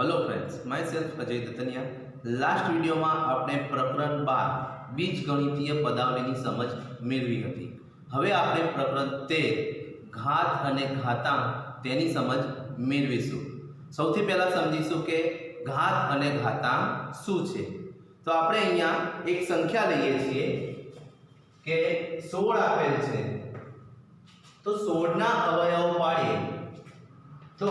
Hello friends, myself Ajay Datania. Last વિડિયોમાં આપણે પ્રકરણ 12 બીજગણિતીય પદાવલીની સમજ મેળવી હતી। હવે આપણે પ્રકરણ 13 ઘાત અને ઘાતાંક તેની સમજ મેળવીશું। સૌથી પહેલા સમજીશું કે ઘાત અને ઘાતાંક શું છે। તો આપણે અહીંયા એક સંખ્યા લઈએ છીએ કે 16 આપેલ છે, તો 16 ના અવયવ પાડીએ તો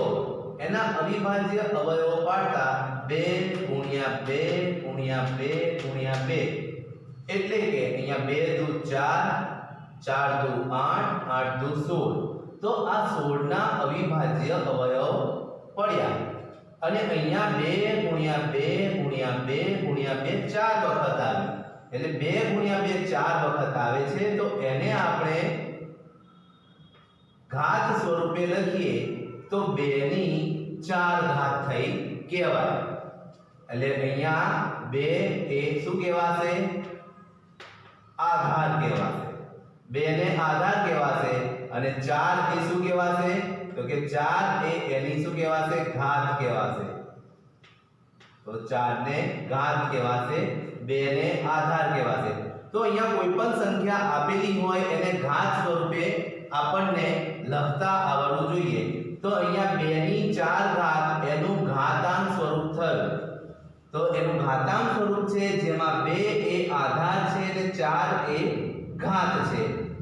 એના અવિભાજ્ય અવયવો પાડતા 2 * 2 * 2 * 2 એટલે કે અહીંયા 2 દુ 4 4 દુ 8 8 દુ 16। તો આ 16 ના અવિભાજ્ય અવયવ પડ્યા અને અહીંયા 2 * 2 * 2 * 2 ચાર વખત આવે, એટલે 2 * 2 ચાર વખત આવે છે, તો એને આપણે ઘાત સ્વરૂપે લખીએ તો 2 ની 4 ઘાત થઈ કહેવાય। એટલે અહીંયા 2 એ શું કહેવાશે? આધાર કહેવાશે। 2 ને આધાર કહેવાશે અને 4 એ શું કહેવાશે? તો કે 4 એ એની શું કહેવાશે? ઘાત કહેવાશે। તો 4 ને ઘાત કહેવાશે, 2 ને આધાર કહેવાશે। તો અહીંયા કોઈ પણ સંખ્યા આપેલી હોય એને ઘાત સ્વરૂપે આપણને લખતા આવડવું જોઈએ। તો અહીંયા 2 ની 4 ઘાત એનું ઘાતાંક સ્વરૂપ થયું। તો એનું ઘાતાંક સ્વરૂપ છે જેમાં 2 એ આધાર છે અને 4 એ ઘાત છે।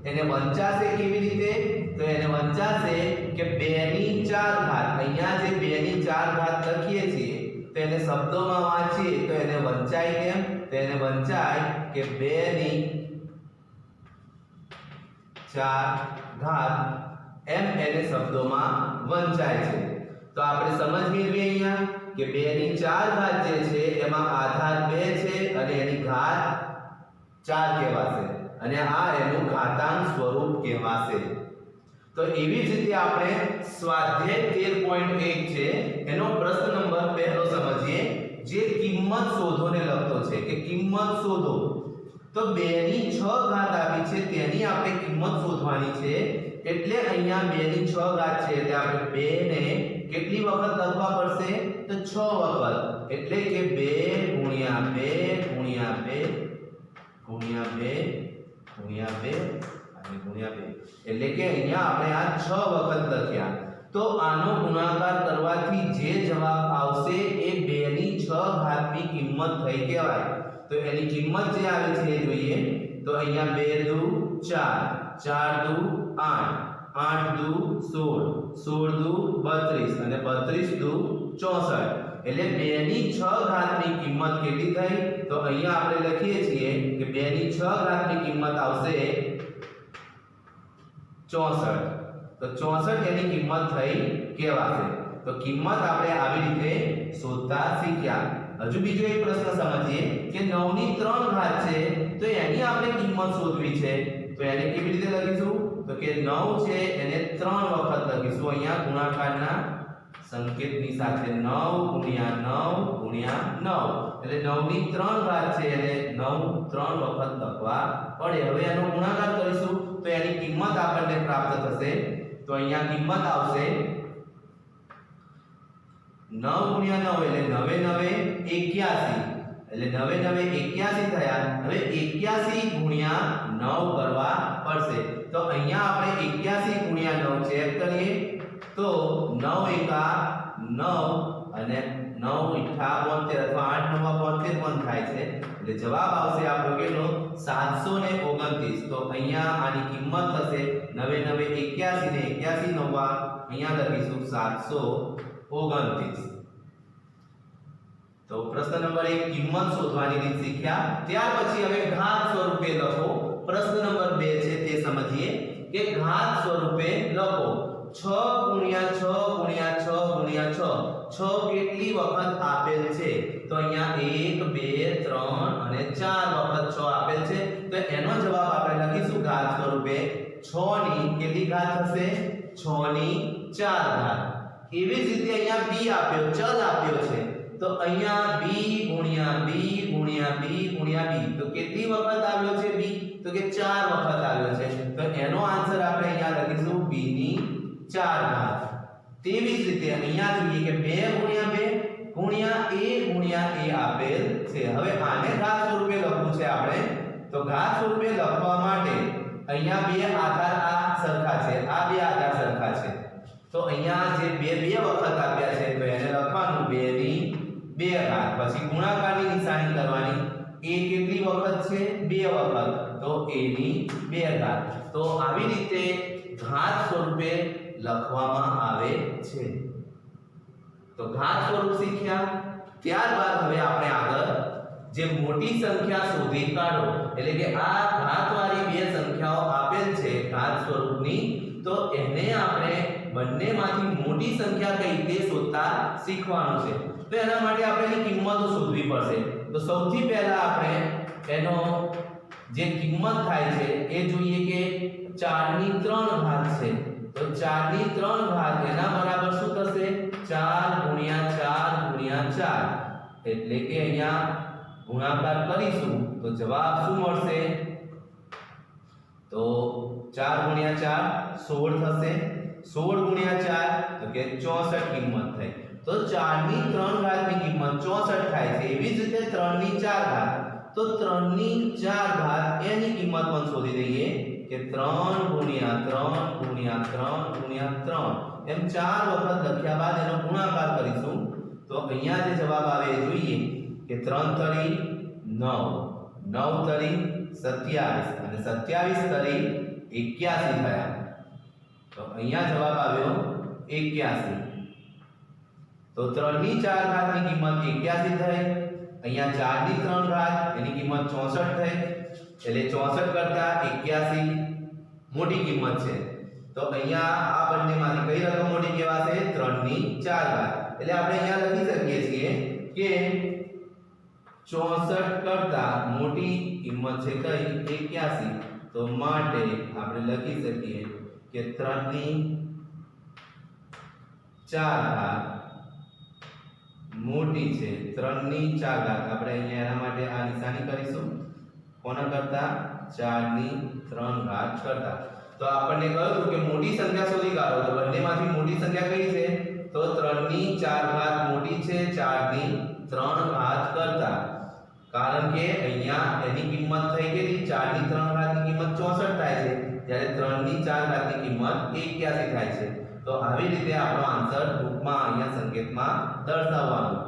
એને વંચાશે કેવી રીતે? તો એને વંચાશે કે 2 ની 4 ઘાત, અહીંયા જે 2 ની 4 ઘાત લખીએ છીએ તો એને શબ્દોમાં વાંચીએ તો એને વંચાય કેમ? તો એને વંચાય કે 2 ની 4 ઘાત એમ એને શબ્દોમાં વંચાય છે। તો આપણે સમજ મેળવીએ અહીંયા કે 2 ની 4 ઘાત જે છે એમાં આધાર 2 છે અને એની ઘાત 4 કહેવાશે અને આ એનું ઘાતાંક સ્વરૂપ કહેવાશે। તો એવી જ રીતે આપણે સ્વાધ્યાય 13.1 છે એનો પ્રશ્ન નંબર પહેલો સમજીએ, જે કિંમત શોધોને લખતો છે કે કિંમત શોધો। તો 2 ની 6 ઘાત આપી છે તેની આપણે કિંમત શોધવાની છે, એટલે અહીંયા 2 ની 6 ઘાત છે એટલે આપણે 2 ને કેટલી વખત લખવા પડશે? તો 6 વખત, એટલે કે 2 * 2 * 2 * 2 * 2 અને * 2, એટલે કે અહીંયા આપણે આ 6 વખત લખ્યા। તો આનો ગુણાકાર કરવાથી જે જવાબ આવશે એ 2 ની 6 ઘાતની કિંમત થઈ કહેવાય। તો એની કિંમત જે આવે છે એ જોઈએ। તો અહીંયા 2 દુ 4 4 દુ 8 8 દુ 16 16 દુ 32 અને 32 દુ 64, એટલે 2 ની 6 ઘાતની કિંમત કેટલી થઈ? તો અહીંયા આપણે લખીએ છીએ કે 2 ની 6 ઘાતની કિંમત આવશે 64। તો 64 એની કિંમત થઈ કહેવાશે। તો કિંમત આપણે આવી રીતે શોધતા શીખ્યા। હજુ બીજો એક પ્રશ્ન સમજીએ કે 9 ની 3 ઘાત છે, તો એની આપણે કિંમત શોધવી છે, તો એને કેવી રીતે લખીશું? તો કે 9 છે એને 3 વખત લખીશું અહીંયા ગુણાકારના સંકેતની સાથે 9 * 9 * 9, એટલે 9 ની 3 ઘાત છે એને 9 3 વખત લખવા પડે। હવે એનો ગુણાકાર કરીશું તો એની કિંમત આપણને પ્રાપ્ત થશે। તો અહીંયા કિંમત આવશે 9 * 9 એટલે 9 9 81, એટલે 9 9 81 થયા। હવે 81 * 9 કરવા પડશે। તો અહીંયા આપણે 81 * 9 ચેક કરીએ તો 9 એકા 9 અને 9 ઈઠા 72 અથવા 8 9 72 પણ થાય છે, એટલે જવાબ આવશે આપણો કેટલો? 729। તો અહીંયા આની કિંમત થશે 9 9 81 ને 81 નવા અહીંયા લખીશું 729। તો પ્રશ્ન નંબર 1 કિંમત શોધવાની રીત શીખ્યા। ત્યાર પછી હવે ઘાત સ્વરૂપે લખો। પ્રશ્ન નંબર 2 છે તે સમજીએ કે ઘાત સ્વરૂપે લખો 6 * 6 * 6 * 6 6 કેટલી વખત આપેલ છે? તો અહીંયા 1 2 3 અને 4 વખત 6 આપેલ છે, તો એનો જવાબ આપણે લખીશું ઘાત સ્વરૂપે 6 ની કેટલી ઘાત થશે? 6 ની 4 ઘાત। એવી જ રીતે અહીંયા b આપ્યો, ચલ આપ્યો છે, તો અહીંયા b * b * b * b, તો કેટલી વખત આવ્યો છે b? તો કે 4 વખત આવ્યો છે, તો એનો આન્સર આપણે અહીંયા લખીશું b ની 4 ઘાત। તેવી જ રીતે અહીંયા જોઈએ કે 2 * 2 * 2 ઘાત સ્વરૂપે લખવા માટે અહીંયા બે આધાર આ સરખા છે, આ બે આધાર સરખા છે, તો અહીંયા જે બે વખત આપ્યા છે તો એને લખવાનું 2 ની 2 ઘાત, પછી ગુણાકારની નિશાની કરવાની, a કેટલી વખત છે 2 વખત, તો a ની 2 ઘાત. તો આવી રીતે ઘાત સ્વરૂપે લખવામાં આવે છે. તો ઘાત સ્વરૂપ શીખ્યા. ત્યારબાદ હવે આપણે આગળ જે મોટી સંખ્યા શોધી કાઢો, એટલે કે આ ઘાતવાળી બે સંખ્યાઓ આપેલ છે ઘાત સ્વરૂપની, તો એને આપણે બંનેમાંથી મોટી સંખ્યા કઈ તે શોધતા શીખવાનું છે. તો એના માટે આપણે એની કિંમતો શોધવી પડશે. તો સૌથી પહેલા આપણે એનો જે કિંમત થાય છે એ જોઈએ કે 4 ની 3 ઘાત છે, તો 4 ની 3 ઘાત એના બરાબર શું થશે 4 ગુણ્યા 4 ગુણ્યા 4, એટલે કે અહીંયા ગુણાકાર કરીશું તો જવાબ શું મળશે, તો 4 ગુણ્યા 4 16 થશે, 16 ગુણ્યા 4 તો કે 64 કિંમત થઈ. તો 4 ની 3 ઘાતની કિંમત 64 થાય છે. એવી જ રીતે 3 ની 4 ઘાત, તો 3 ની 4 ઘાત એની કિંમત પણ શોધી દઈએ કે 3 ગુણ્યા 3 ગુણ્યા 3 ગુણ્યા 3 એમ 4 વખત લખ્યા બાદ એનો ગુણાકાર કરીશું તો અહીંયા જે જવાબ આવે એ જોઈએ કે 3 તરી 9, 9 તરી 27 અને 27 તરી 81 થયા. તો અહીંયા જવાબ આવ્યો 81. તો 3 ની 4 ઘાતની કિંમત 81 થઈ, અહીંયા 4 ની 3 ઘાત એની કિંમત 64 થઈ, એટલે 64 કરતા 81 મોટી કિંમત છે. તો અહીંયા આ બંનેમાંથી કઈ રકમ મોટી કહેવાશે 3 ની 4 ઘાત. એટલે આપણે અહીંયા લખી શકીએ છીએ કે 64 કરતા મોટી કિંમત છે કઈ 81. તો માટે આપણે લખી શકીએ કે 3 ની 4 ઘાત મોટી છે, 3 ની 4 ઘાત. આપણે અહીંયા એના માટે આ નિશાની કરીશું કોના કરતા 4 ની 3 ઘાત કરતા. તો આપણને કહ્યું કે મોટી સંખ્યા શોધી કાઢો, તો બંનેમાંથી મોટી સંખ્યા કઈ છે, તો 3 ની 4 ઘાત મોટી છે 4 ની 3 ઘાત કરતા, કારણ કે અહીંયા એની કિંમત થઈ ગઈ 4 ની 3 ઘાતની કિંમત 64 થાય છે, જ્યારે 3 ની 4 ઘાતની કિંમત 81 થાય છે. તો આવી રીતે આપણો આન્સર ટૂંકમાં અહીંયા સંકેતમાં દર્શાવવાનો.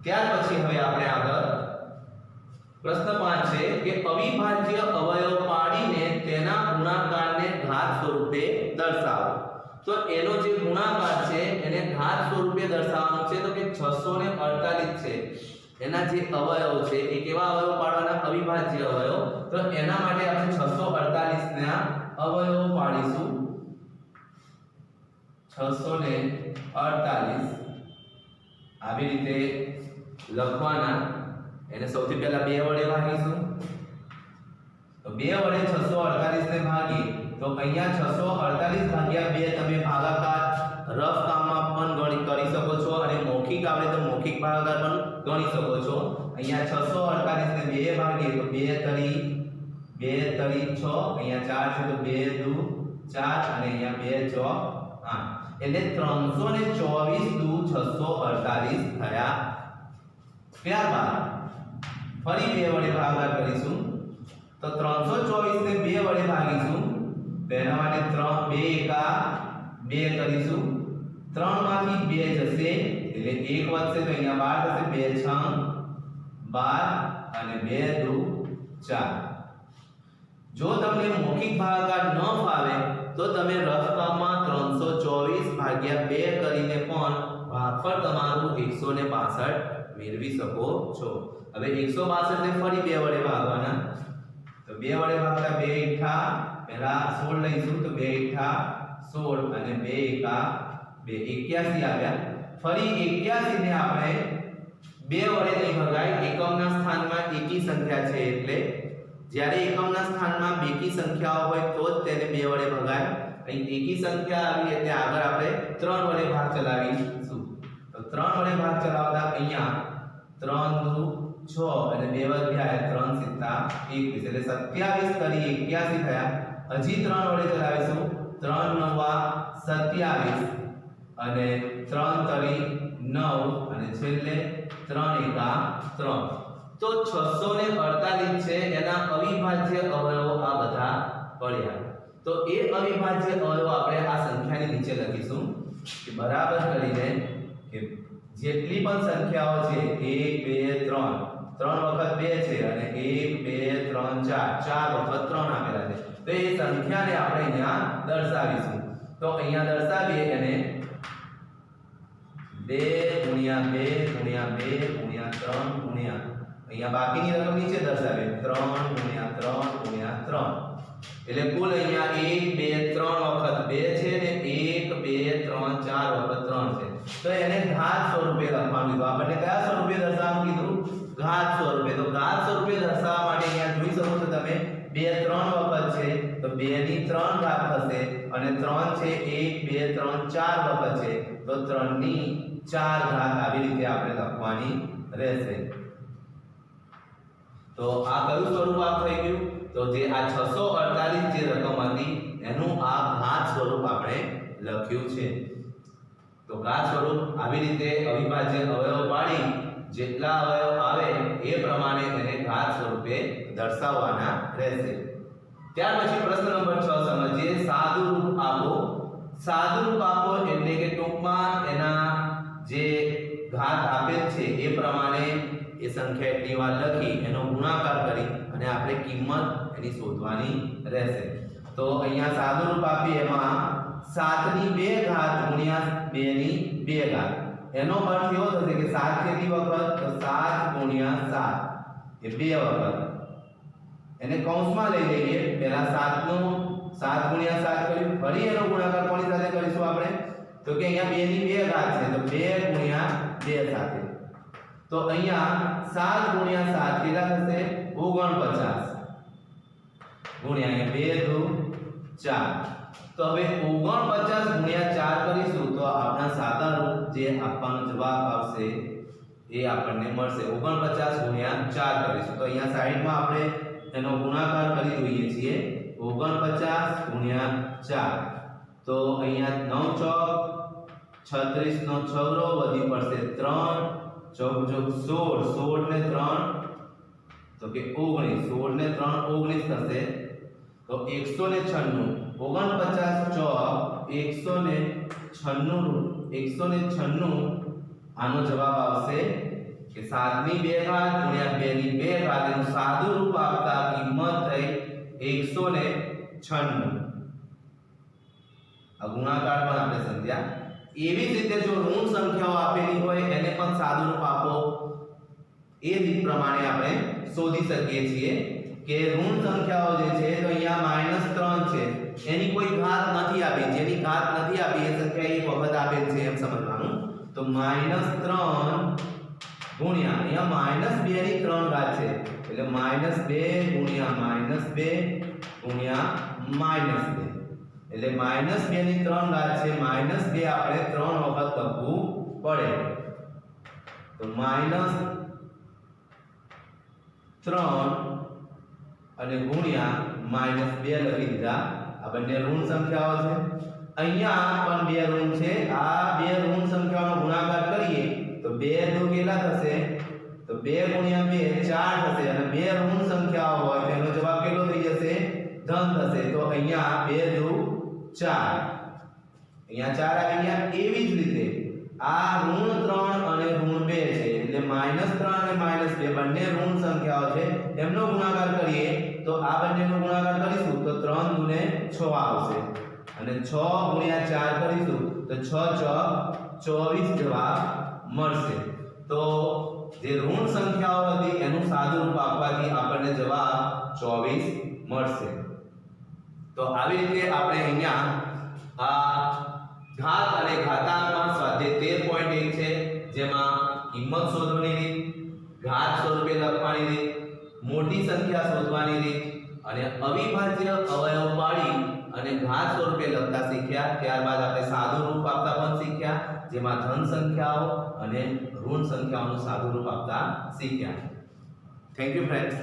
ત્યાર પછી હવે આપણે આગળ પ્રશ્ન 5 છે કે અવિભાજ્ય અવયવ પાડીને તેના ગુણાકારને ઘાત સ્વરૂપે દર્શાવો. તો એનો જે ગુણાકાર છે એને ઘાત સ્વરૂપે દર્શાવવાનો છે. તો કે 648 છે એના જે અવયવ છે એ કેવા અવયવ પાડવાના, અવિભાજ્ય અવયવ. તો એના માટે આપણે 648 ના અવયવ પાડીશું. 648 આવી રીતે લખવાના. એને સૌથી પહેલા 2 વડે ભાગીશું. તો 2 વડે 648 ને ભાગી તો અહીંયા 648 ભાગ્યા 2 તમે ભાગાકાર રફ કામમાં પણ ગણિત કરી શકો છો અને મૌખિક આવડે તો મૌખિક ભાગાકાર પણ ગણી શકો છો. અહીંયા 648 ને 2 ભાગીએ તો 2 તરી 6, અહીંયા 4 છે તો 2 દુ 4 અને અહીંયા 2 ચોક 8, એટલે 324 દુ 648 થયા. ત્યારબાદ ફરી 2 વડે ભાગાકાર કરીશું. તો 324 ને 2 વડે ભાગીશું તો એના માટે 3 2 એકા 2 કરીશું. 3 માંથી 2 જશે એટલે 1 વધશે તો અહીંયા 12 થશે. 2 6 12 અને 2 દુ 4. જો તમને મૌખિક ભાગાકાર ન ફાવે તો તમે રફ કામમાં 324 ભાગ્યા 2 કરીને પણ ભાગફળ તમારું 162 મેળવી શકો છો. હવે 162 ને ફરી 2 વડે ભાગવાના. તો 2 વડે ભાગતા 2 એઠા પહેલા 16 લઈશું તો 2 એઠા 16 અને 2 એકા 2 81 આવ્યા. ફરી 81 ને આપણે 2 વડે નહીં ભગાય, એકમના સ્થાનમાં એકી સંખ્યા છે એટલે જ્યારે એકમના સ્થાનમાં બેકી સંખ્યાઓ હોય તો જ તેને 2 વડે ભગાય. અહીં એકી સંખ્યા આવી એટલે આગળ આપણે 3 વડે ભાગ ચલાવીશું. તો 3 વડે ભાગ ચલાવતા અહીંયા 3 દુ 6 અને 2 વધ્યા 3 સિત્તા 21 એટલે 27 તરી 81 થયા. હજી 3 વડે ચલાવીશું. 3 નવા 27 અને 3 તરી 9 અને છેલ્લે 3 એકા 3. તો 648 છે એના અવિભાજ્ય અવયવો આ બધા પડ્યા. તો એ અવિભાજ્ય અવયવો આપણે આ સંખ્યાની નીચે લખીશું કે બરાબર કરીને કે જેટલી પણ સંખ્યાઓ છે 1 2 3 3 વખત 2 છે અને 1 2 3 4 વખત 3 આપેલા છે. તો એ સંખ્યાને આપણે અહીંયા દર્શાવીશું. તો અહીંયા દર્શાવીએ એને 2 × 2 × 2 × 3 અહીંયા બાકીની રકમ નીચે દર્શાવીએ 3 × 3 × 3 એટલે કુલ અહીંયા 1 2 3 વખત 2 છે ને 1 2 3 4 વખત 3 છે. તો એને ઘાત સ્વરૂપે લખવાનું કીધું. આપણને કયા સ્વરૂપે દર્શાવવાનું કીધું? ઘાત સ્વરૂપે. તો ઘાત સ્વરૂપે દર્શાવવા માટે અહીંયા જોઈ શકો છો તમે 2 3 વખત છે તો 2 ની 3 ઘાત થશે અને 3 છે 1 2 3 4 વખત છે તો 3 ની 4 ઘાત આવી રીતે આપણે લખવાની રહેશે. તો આ કયું સ્વરૂપ આપ થઈ ગયું? તો જે આ 648 જે રકમ હતી એનું આ ઘાત સ્વરૂપ આપણે લખ્યું છે. તો ઘાત સ્વરૂપ આવી રીતે અવિભાજ્ય અવયવ પાડી જેટલા અવયવ આવે એ પ્રમાણે એને ઘાત સ્વરૂપે દર્શાવવાના રહેશે. ત્યાર પછી પ્રશ્ન નંબર 6 સમજીએ સાદુરૂપ આપો. સાદુરૂપ આપો એટલે કે ટૂંકમાં એના જે ઘાત આપેલ છે એ પ્રમાણે એ સંખ્યા એટલી વાર લખી એનો ગુણાકાર કરી અને આપણે કિંમત એની શોધવાની રહેશે. તો અહીંયા સાદુરૂપ આપી એમાં 7 ની 2 ઘાત ગુણ્યા 2 ની 2 ઘાત. એનો અર્થ એવો થશે કે 7 કેટલી વખત? તો 7 ગુણ્યા 7 એ 2 વખત. એને કૌંસમાં લઈ લઈએ. પહેલા 7 નો 7 ગુણ્યા 7 કર્યું. ફરી એનો ગુણાકાર કોની સાથે કરીશું આપણે? તો કે અહીંયા 2 ની 2 ઘાત છે તો 2 ગુણ્યા 2 સાથે. તો અહીંયા 7 ગુણ્યા 7 કેટલા થશે? 49 ગુણ્યા અહીંયા 2 દુ 4. તો હવે 49 ગુણ્યા 4 કરીશું તો આપણા સાદારૂપ જે આપવાનો જવાબ આવશે એ આપણને મળશે. 49 ગુણ્યા 4 કરીશું તો અહીંયા સાઈડમાં આપણે એનો ગુણાકાર કરી જોઈએ છીએ. 49 ગુણ્યા 4 તો અહીંયા 9 ચોક 36 નો છગડો વધી પડશે 3 ચોક ચોક 16 16 ને 3 તો કે 19 16 ને 3 19 થશે. તો 196 49 ચોક 196 આનો જવાબ આવશે કે 7 ની 2 ઘાત ગુણ્યા 2 ની 2 ઘાત એનું સાદું રૂપ આપતા કિંમત થઈ 196. આ ગુણાકાર પણ આપણે સમજ્યા. એવી જ રીતે જો ઋણ સંખ્યાઓ આપેલી હોય એને પણ સાદું રૂપ આપો એ રીત પ્રમાણે આપણે શોધી શકીએ છીએ કે ઋણ સંખ્યાઓ જે છે તો અહીંયા -3 છે એની કોઈ ઘાત નથી આપી. જેની ઘાત નથી આપી એ સંખ્યા એક વખત આપેલ છે એમ સમજવાનું. તો -3 ગુણ્યા અહીંયા -2 ની 3 ઘાત છે એટલે -2 ગુણ્યા -2 ગુણ્યા -2 એટલે -2 ની 3 ઘાત છે. -2 આપણે 3 વખત લખવું પડે. તો -3 અને ગુણ્યા -2 લખી દીધા. આ બંને ઋણ સંખ્યાઓ છે. અહીંયા પણ બે ઋણ છે. આ બે ઋણ સંખ્યાઓનો ગુણાકાર કરીએ તો 2 દુ કેટલા થશે? તો 2 ગુણ્યા 2 4 થશે અને બે ઋણ સંખ્યાઓ હોય તો એનો જવાબ કેટલો થઈ જશે? ધન થશે. તો અહીંયા 2 દુ 4 અહીંયા 4 આવી ગયા. એવી જ રીતે આ ઋણ 3 અને ઋણ 2 છે એટલે -3 અને -2 બંને ઋણ સંખ્યાઓ છે. એમનો ગુણાકાર કરીએ તો આ બંનેનો ગુણાકાર કરીશું તો 3 ગુણે 6 આવશે અને 6 ગુણ્યા 4 કરીશું તો 6 ચોક 24 જવાબ મળશે. તો જે ઋણ સંખ્યાઓ હતી એનું સાદું રૂપ આપવાથી આપણને જવાબ 24 મળશે. તો આવી રીતે આપણે અહીંયા આ ઘાત અને ઘાતાંકમાં સ્વાધ્યાય 13.1 છે જેમાં કિંમત શોધવાની રીત, ઘાત સ્વરૂપે લખવાની રીત, મોટી સંખ્યા શોધવાની રીત અને અવિભાજ્ય અવયવ પાડી અને ઘાત સ્વરૂપે લખતા શીખ્યા. ત્યારબાદ આપણે સાદું રૂપ આપતા પણ શીખ્યા જેમાં ધન સંખ્યાઓ અને ઋણ સંખ્યાઓનું સાદું રૂપ આપતા શીખ્યા. Thank you friends.